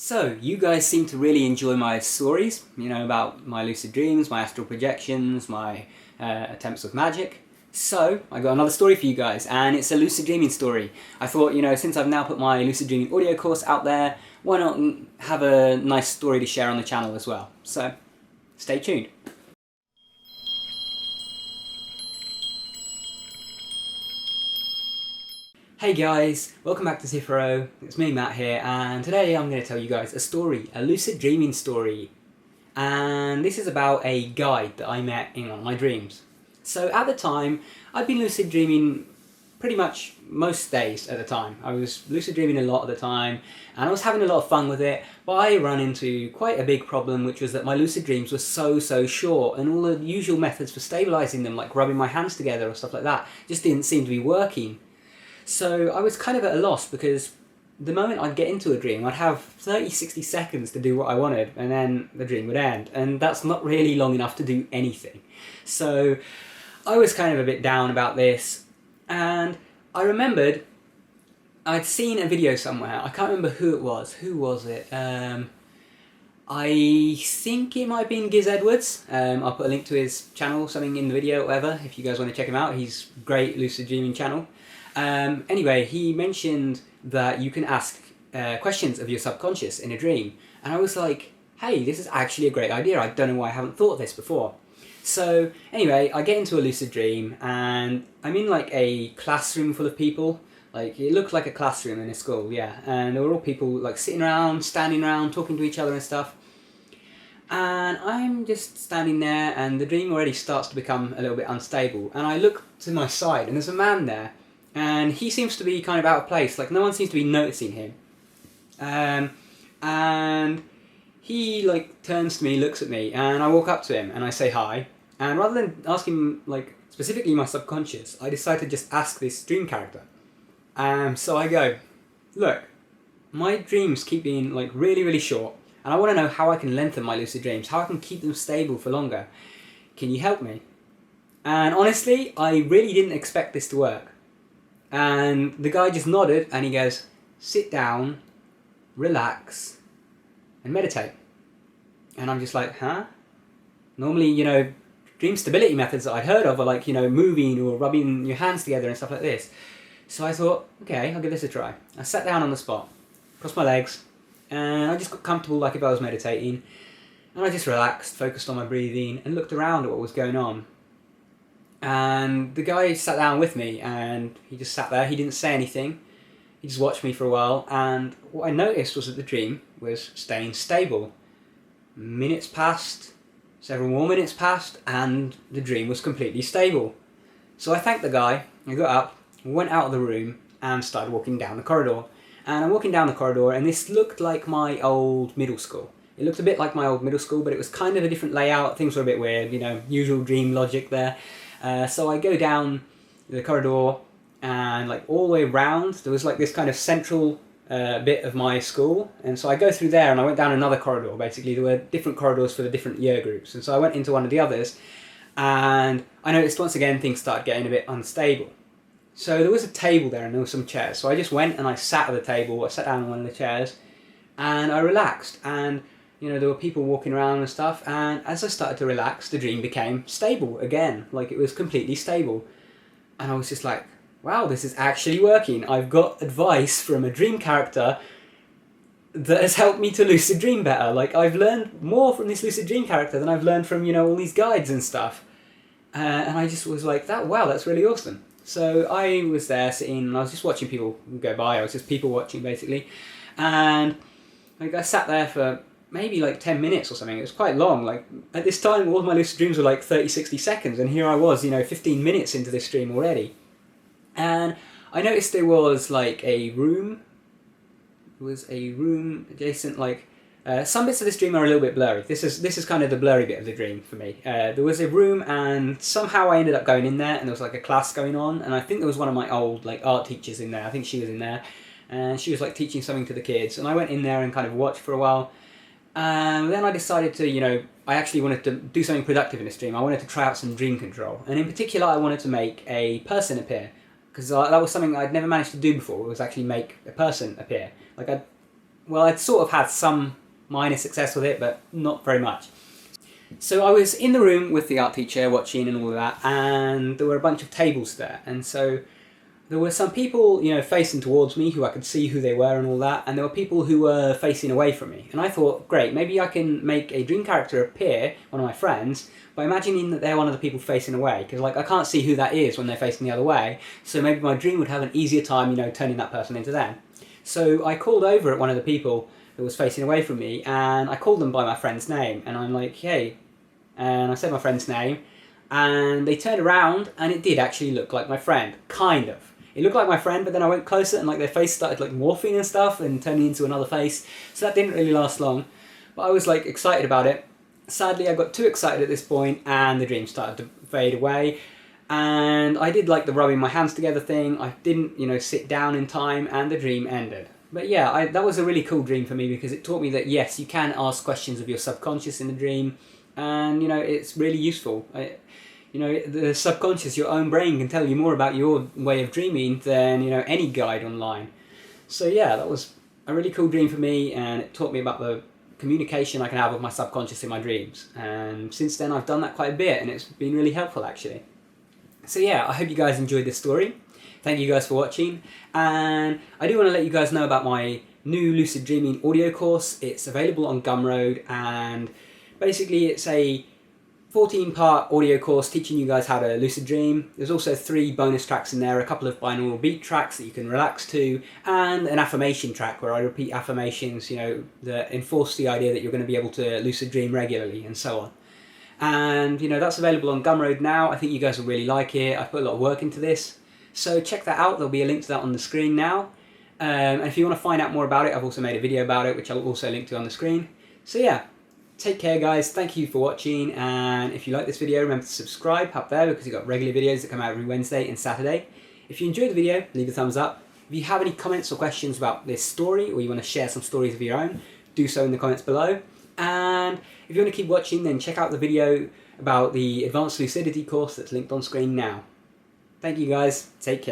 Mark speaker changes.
Speaker 1: So, you guys seem to really enjoy my stories, about my lucid dreams, my astral projections, my attempts with magic. So, I got another story for you guys, and it's a lucid dreaming story. I thought, since I've now put my lucid dreaming audio course out there, why not have a nice story to share on the channel as well. So, stay tuned. Hey guys, welcome back to Tipharot. It's me, Matt here, and today I'm going to tell you guys a story, a lucid dreaming story. And this is about a guide that I met in one of my dreams. So at the time, I'd been lucid dreaming pretty much most days at the time. I was lucid dreaming a lot at the time, and I was having a lot of fun with it, but I ran into quite a big problem, which was that my lucid dreams were so short, and all the usual methods for stabilising them, like rubbing my hands together or stuff like that, just didn't seem to be working. So I was kind of at a loss, because the moment I'd get into a dream, I'd have 30-60 seconds to do what I wanted, and then the dream would end. And that's not really long enough to do anything. So I was kind of a bit down about this, and I remembered I'd seen a video somewhere. I can't remember who it was. Who was it? I think it might have been Giz Edwards. I'll put a link to his channel, something in the video, or whatever, if you guys want to check him out. He's a great lucid dreaming channel. Anyway, he mentioned that you can ask questions of your subconscious in a dream. And I was like, hey, this is actually a great idea. I don't know why I haven't thought of this before. So anyway, I get into a lucid dream, and I'm in like a classroom full of people. Like, it looked like a classroom in a school, yeah. And there were all people like sitting around, standing around, talking to each other and stuff. And I'm just standing there, and the dream already starts to become a little bit unstable. And I look to my side, and there's a man there. And he seems to be kind of out of place, like no one seems to be noticing him. And he like turns to me, looks at me, and I walk up to him and I say hi. And rather than asking like specifically my subconscious, I decide to just ask this dream character. So I go, look, my dreams keep being like really short, and I want to know how I can lengthen my lucid dreams, how I can keep them stable for longer. Can you help me? And honestly, I really didn't expect this to work. And the guy just nodded, and he goes, sit down, relax, and meditate. And I'm just like, huh? Normally, dream stability methods that I'd heard of are like, moving or rubbing your hands together and stuff like this. So I thought, okay, I'll give this a try. I sat down on the spot, crossed my legs, and I just got comfortable like if I was meditating. And I just relaxed, focused on my breathing, and looked around at what was going on. And the guy sat down with me, and he just sat there. He didn't say anything. He just watched me for a while, and what I noticed was that the dream was staying stable. Minutes passed, several more minutes passed, and the dream was completely stable. So I thanked the guy. I got up, went out of the room, and started walking down the corridor. And I'm walking down the corridor, and this looked like my old middle school. It looked a bit like my old middle school, but it was kind of a different layout. Things were a bit weird, usual dream logic there. So I go down the corridor, and like all the way around, there was like this kind of central bit of my school. And so I go through there, and I went down another corridor. Basically, there were different corridors for the different year groups. And so I went into one of the others, and I noticed once again things started getting a bit unstable. So there was a table there, and there were some chairs. So I just went and I sat at the table. I sat down on one of the chairs, and I relaxed. And there were people walking around and stuff, and as I started to relax, the dream became stable again, like it was completely stable. And I was just like, wow, this is actually working. I've got advice from a dream character that has helped me to lucid dream better. Like, I've learned more from this lucid dream character than I've learned from, all these guides and stuff. And I just was like, wow, that's really awesome. So I was there sitting, and I was just watching people go by. I was just people watching, basically. And like, I sat there for maybe like 10 minutes or something. It was quite long. Like, at this time, all of my lucid dreams were like 30-60 seconds, and here I was, 15 minutes into this dream already. And I noticed there was like a room. There was a room adjacent, like, some bits of this dream are a little bit blurry. This is kind of the blurry bit of the dream for me. There was a room, and somehow I ended up going in there, and there was like a class going on, and I think there was one of my old like art teachers in there. I think she was in there, and she was like teaching something to the kids, and I went in there and kind of watched for a while. Then I decided to, I actually wanted to do something productive in this dream. I wanted to try out some dream control. And in particular, I wanted to make a person appear. Because that was something I'd never managed to do before, was actually make a person appear. Like, I'd well, I'd sort of had some minor success with it, but not very much. So I was in the room with the art teacher watching and all of that, and there were a bunch of tables there, and so there were some people, you know, facing towards me who I could see who they were and all that, and there were people who were facing away from me. And I thought, great, maybe I can make a dream character appear, one of my friends, by imagining that they're one of the people facing away, because like I can't see who that is when they're facing the other way, so maybe my dream would have an easier time, you know, turning that person into them. So I called over at one of the people that was facing away from me, and I called them by my friend's name, and I'm like, hey, and I said my friend's name, and they turned around, and it did actually look like my friend, kind of. It looked like my friend, but then I went closer and like their face started like morphing and stuff and turning into another face. So that didn't really last long. But I was like excited about it. Sadly, I got too excited at this point and the dream started to fade away. And I did like the rubbing my hands together thing. I didn't, you know, sit down in time and the dream ended. But yeah, that was a really cool dream for me because it taught me that yes, you can ask questions of your subconscious in the dream. And, you know, it's really useful. You know, the subconscious, your own brain, can tell you more about your way of dreaming than, you know, any guide online. So yeah, that was a really cool dream for me, and it taught me about the communication I can have with my subconscious in my dreams. And since then I've done that quite a bit, and it's been really helpful actually. So yeah, I hope you guys enjoyed this story. Thank you guys for watching, and I do want to let you guys know about my new lucid dreaming audio course. It's available on Gumroad, and basically it's a 14-part audio course teaching you guys how to lucid dream. There's also 3 bonus tracks in there, a couple of binaural beat tracks that you can relax to, and an affirmation track where I repeat affirmations, you know, that enforce the idea that you're going to be able to lucid dream regularly and so on. And, you know, that's available on Gumroad now. I think you guys will really like it. I've put a lot of work into this. So check that out. There'll be a link to that on the screen now. And if you want to find out more about it, I've also made a video about it, which I'll also link to on the screen. So yeah. Take care guys, thank you for watching, and if you like this video remember to subscribe up there because you've got regular videos that come out every Wednesday and Saturday. If you enjoyed the video, leave a thumbs up. If you have any comments or questions about this story, or you want to share some stories of your own, do so in the comments below. And if you want to keep watching, then check out the video about the Advanced Lucidity course that's linked on screen now. Thank you guys, take care.